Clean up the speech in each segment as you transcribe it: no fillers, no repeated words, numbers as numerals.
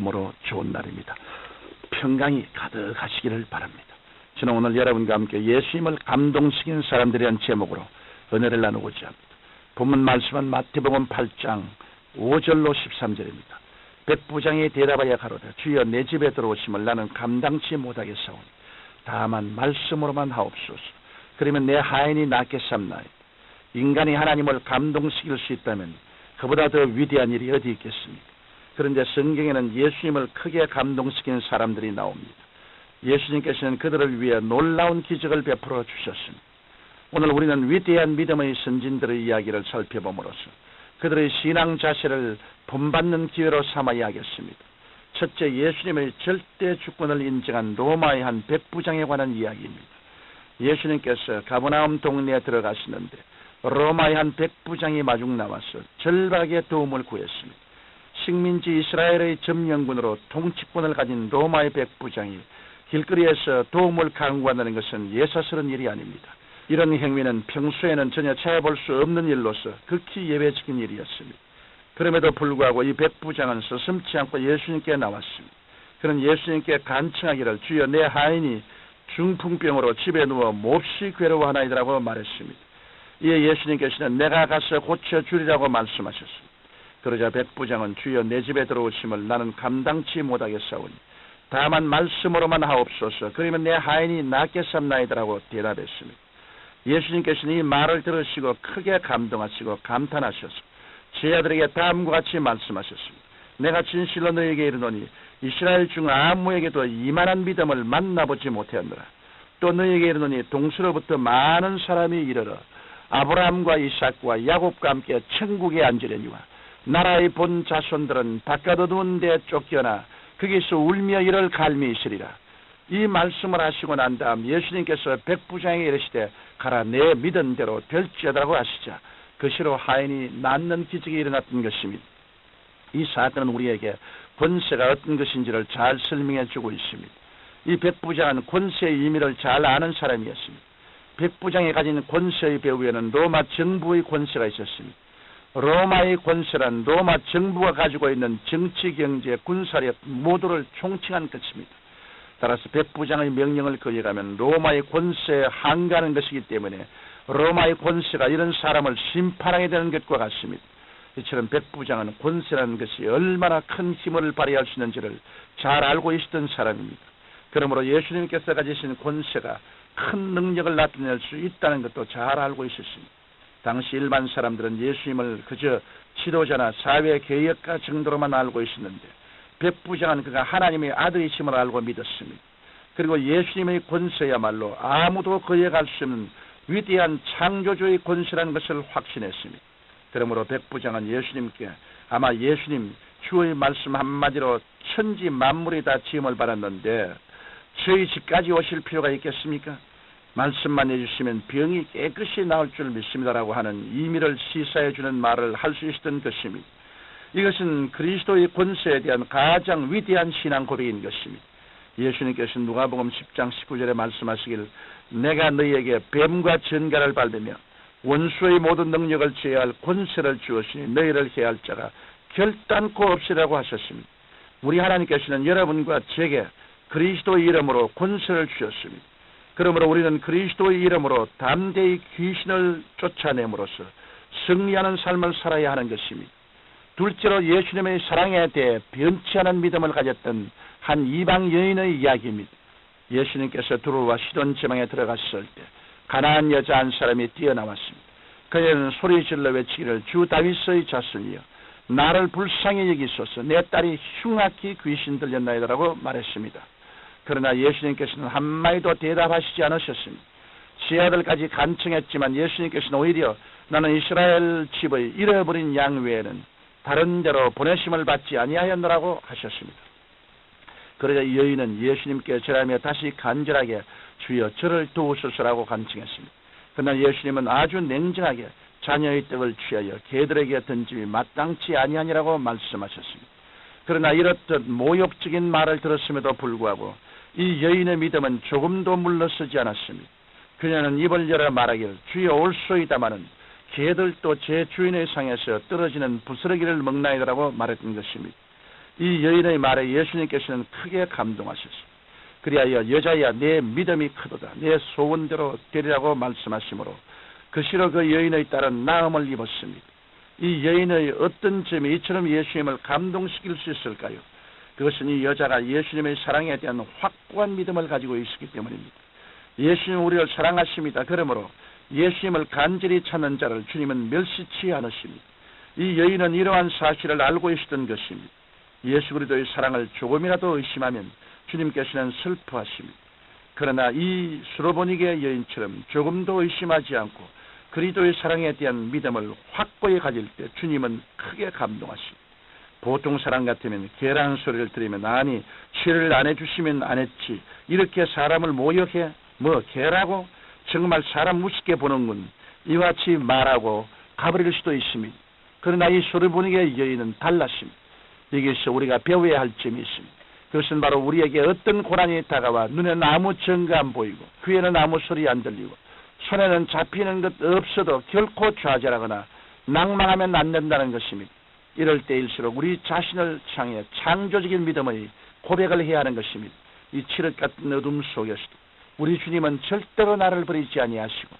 참으로 좋은 날입니다. 평강이 가득하시기를 바랍니다. 저는 오늘 여러분과 함께 예수님을 감동시킨 사람들에 대한 제목으로 은혜를 나누고자 합니다. 본문 말씀은 마태복음 8장 5절로 13절입니다. 백부장이 대답하여 가로되 주여 내 집에 들어오심을 나는 감당치 못하겠사오니 다만 말씀으로만 하옵소서. 그러면 내 하인이 낫게 삼나이다. 인간이 하나님을 감동시킬 수 있다면 그보다 더 위대한 일이 어디 있겠습니까? 그런데 성경에는 예수님을 크게 감동시킨 사람들이 나옵니다. 예수님께서는 그들을 위해 놀라운 기적을 베풀어 주셨습니다. 오늘 우리는 위대한 믿음의 선진들의 이야기를 살펴봄으로써 그들의 신앙 자세를 본받는 기회로 삼아야 하겠습니다. 첫째, 예수님의 절대 주권을 인정한 로마의 한 백부장에 관한 이야기입니다. 예수님께서 가버나움 동네에 들어가시는데 로마의 한 백부장이 마중 나와서 절박하게 도움을 구했습니다. 식민지 이스라엘의 점령군으로 통치권을 가진 로마의 백부장이 길거리에서 도움을 강구한다는 것은 예사스러운 일이 아닙니다. 이런 행위는 평소에는 전혀 찾아볼 수 없는 일로서 극히 예외적인 일이었습니다. 그럼에도 불구하고 이 백부장은 서슴지 않고 예수님께 나왔습니다. 그는 예수님께 간청하기를 주여 내 하인이 중풍병으로 집에 누워 몹시 괴로워하나이다라고 말했습니다. 이에 예수님께서는 내가 가서 고쳐주리라고 말씀하셨습니다. 그러자 백부장은 주여 내 집에 들어오심을 나는 감당치 못하겠사오니 다만 말씀으로만 하옵소서. 그러면 내 하인이 낫게 삼나이다라고 대답했습니다. 예수님께서는 이 말을 들으시고 크게 감동하시고 감탄하셔서 제 아들에게 다음과 같이 말씀하셨습니다. 내가 진실로 너에게 이르노니 이스라엘 중 아무에게도 이만한 믿음을 만나보지 못하였노라. 또 너에게 이르노니 동서로부터 많은 사람이 이르러 아브라함과 이삭과 야곱과 함께 천국에 앉으려니와 나라의 본 자손들은 바깥 어두운 데 쫓겨나 거기서 울며 이를 갈미 있으리라. 이 말씀을 하시고 난 다음 예수님께서 백부장에게 이르시되 가라 내 믿은 대로 될지어다라고 하시자 그시로 하인이 낫는 기적이 일어났던 것입니다. 이 사건은 우리에게 권세가 어떤 것인지를 잘 설명해 주고 있습니다. 이 백부장은 권세의 의미를 잘 아는 사람이었습니다. 백부장이 가진 권세의 배후에는 로마 정부의 권세가 있었습니다. 로마의 권세란 로마 정부가 가지고 있는 정치, 경제, 군사력 모두를 총칭한 것입니다. 따라서 백부장의 명령을 거역하면 로마의 권세에 항가하는 것이기 때문에 로마의 권세가 이런 사람을 심판하게 되는 것과 같습니다. 이처럼 백부장은 권세라는 것이 얼마나 큰 힘을 발휘할 수 있는지를 잘 알고 있었던 사람입니다. 그러므로 예수님께서 가지신 권세가 큰 능력을 나타낼 수 있다는 것도 잘 알고 있었습니다. 당시 일반 사람들은 예수님을 그저 지도자나 사회 개혁가 정도로만 알고 있었는데 백부장은 그가 하나님의 아들이심을 알고 믿었습니다. 그리고 예수님의 권세야말로 아무도 거역할 수 없는 위대한 창조주의 권세라는 것을 확신했습니다. 그러므로 백부장은 예수님께 아마 예수님 주의 말씀 한마디로 천지 만물이 다 지음을 받았는데 저희 집까지 오실 필요가 있겠습니까? 말씀만 해주시면 병이 깨끗이 나을 줄 믿습니다라고 하는 의미를 시사해 주는 말을 할 수 있었던 것입니다. 이것은 그리스도의 권세에 대한 가장 위대한 신앙 고백인 것입니다. 예수님께서는 누가복음 10장 19절에 말씀하시길 내가 너희에게 뱀과 전갈을 밟으며 원수의 모든 능력을 제어할 권세를 주었으니 너희를 해할 자가 결단코 없으라고 하셨습니다. 우리 하나님께서는 여러분과 제게 그리스도의 이름으로 권세를 주셨습니다. 그러므로 우리는 그리스도의 이름으로 담대히 귀신을 쫓아냄으로써 승리하는 삶을 살아야 하는 것입니다. 둘째로 예수님의 사랑에 대해 변치 않은 믿음을 가졌던 한 이방 여인의 이야기입니다. 예수님께서 두로와 시돈 지방에 들어갔을 때 가나안 여자 한 사람이 뛰어나왔습니다. 그녀는 소리질러 외치기를 주 다윗의 자손이여 나를 불쌍히 여기소서 내 딸이 흉악히 귀신 들렸나이다라고 말했습니다. 그러나 예수님께서는 한마디도 대답하시지 않으셨습니다. 제 아들까지 간청했지만 예수님께서는 오히려 나는 이스라엘 집의 잃어버린 양 외에는 다른 데로 보내심을 받지 아니하였노라고 하셨습니다. 그러자 이 여인은 예수님께 절하며 다시 간절하게 주여 저를 도우소서라고 간청했습니다. 그러나 예수님은 아주 냉정하게 자녀의 떡을 취하여 개들에게 던짐이 마땅치 아니하니라고 말씀하셨습니다. 그러나 이렇듯 모욕적인 말을 들었음에도 불구하고 이 여인의 믿음은 조금도 물러서지 않았습니다. 그녀는 입을 열어 말하기를 주여 올소이다마는 개들도 제 주인의 상에서 떨어지는 부스러기를 먹나이다라고 말했던 것입니다. 이 여인의 말에 예수님께서는 크게 감동하셨습니다. 그리하여 여자야 내 믿음이 크도다. 내 소원대로 되리라고 말씀하시므로 그시로 그 여인의 딸은 나음을 입었습니다. 이 여인의 어떤 점이 이처럼 예수님을 감동시킬 수 있을까요? 그것은 이 여자가 예수님의 사랑에 대한 확고한 믿음을 가지고 있었기 때문입니다. 예수님 우리를 사랑하십니다. 그러므로 예수님을 간절히 찾는 자를 주님은 멸시치 않으십니다. 이 여인은 이러한 사실을 알고 있었던 것입니다. 예수 그리스도의 사랑을 조금이라도 의심하면 주님께서는 슬퍼하십니다. 그러나 이 수로보니게 여인처럼 조금도 의심하지 않고 그리스도의 사랑에 대한 믿음을 확고히 가질 때 주님은 크게 감동하십니다. 보통 사람 같으면 개라는 소리를 들으면 아니 죄를 안 해주시면 안 했지 이렇게 사람을 모욕해 뭐 개라고 정말 사람 우습게 보는군 이와 같이 말하고 가버릴 수도 있습니다. 그러나 이 수로보니게 여인은 달랐습니다. 여기서 우리가 배워야 할 점이 있습니다. 그것은 바로 우리에게 어떤 고난이 다가와 눈에는 아무 증거 안 보이고 귀에는 아무 소리 안 들리고 손에는 잡히는 것 없어도 결코 좌절하거나 낭망하면 안 된다는 것입니다. 이럴 때일수록 우리 자신을 향해 창조적인 믿음의 고백을 해야 하는 것입니다. 이 칠흑 같은 어둠 속에서도 우리 주님은 절대로 나를 버리지 아니하시고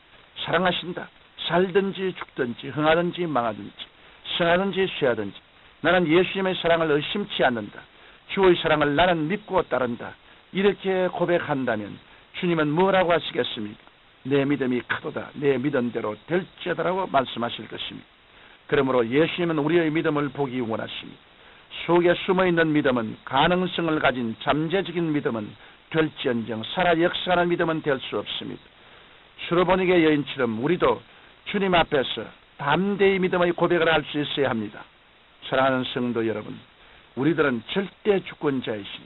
사랑하신다. 살든지 죽든지 흥하든지 망하든지 승하든지 쇠하든지 나는 예수님의 사랑을 의심치 않는다. 주의 사랑을 나는 믿고 따른다. 이렇게 고백한다면 주님은 뭐라고 하시겠습니까? 내 믿음이 크도다. 내 믿음대로 될지어다라고 말씀하실 것입니다. 그러므로 예수님은 우리의 믿음을 보기 원하십니다. 속에 숨어있는 믿음은 가능성을 가진 잠재적인 믿음은 될지언정 살아 역사하는 믿음은 될 수 없습니다. 수로보니게 여인처럼 우리도 주님 앞에서 담대히 믿음의 고백을 할 수 있어야 합니다. 사랑하는 성도 여러분, 우리들은 절대 주권자이신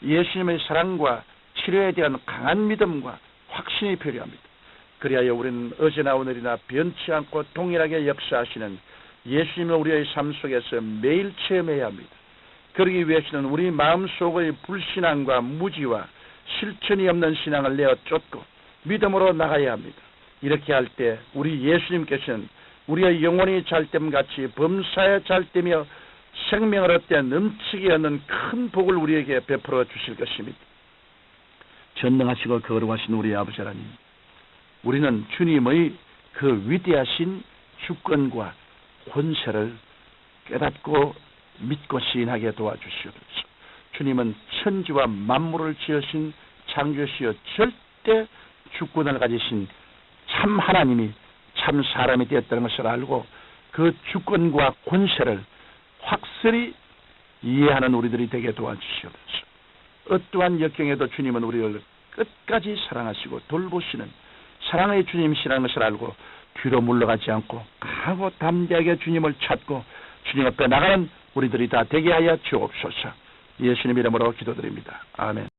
예수님의 사랑과 치료에 대한 강한 믿음과 확신이 필요합니다. 그리하여 우리는 어제나 오늘이나 변치 않고 동일하게 역사하시는 예수님을 우리의 삶 속에서 매일 체험해야 합니다. 그러기 위해서는 우리 마음속의 불신앙과 무지와 실천이 없는 신앙을 내어 쫓고 믿음으로 나가야 합니다. 이렇게 할 때 우리 예수님께서는 우리의 영혼이 잘됨같이 범사에 잘되며 생명을 얻되 넘치게 얻는 큰 복을 우리에게 베풀어 주실 것입니다. 전능하시고 거룩하신 우리 아버지 하나님, 우리는 주님의 그 위대하신 주권과 권세를 깨닫고 믿고 시인하게 도와주시옵소서. 주님은 천지와 만물을 지으신 창조시여 절대 주권을 가지신 참 하나님이 참 사람이 되었다는 것을 알고 그 주권과 권세를 확실히 이해하는 우리들이 되게 도와주시옵소서. 어떠한 역경에도 주님은 우리를 끝까지 사랑하시고 돌보시는 사랑의 주님이시라는 것을 알고 뒤로 물러가지 않고 강하고 담대하게 주님을 찾고 주님 앞에 나가는 우리들이 다 되게 하여 주옵소서. 예수님 이름으로 기도드립니다. 아멘.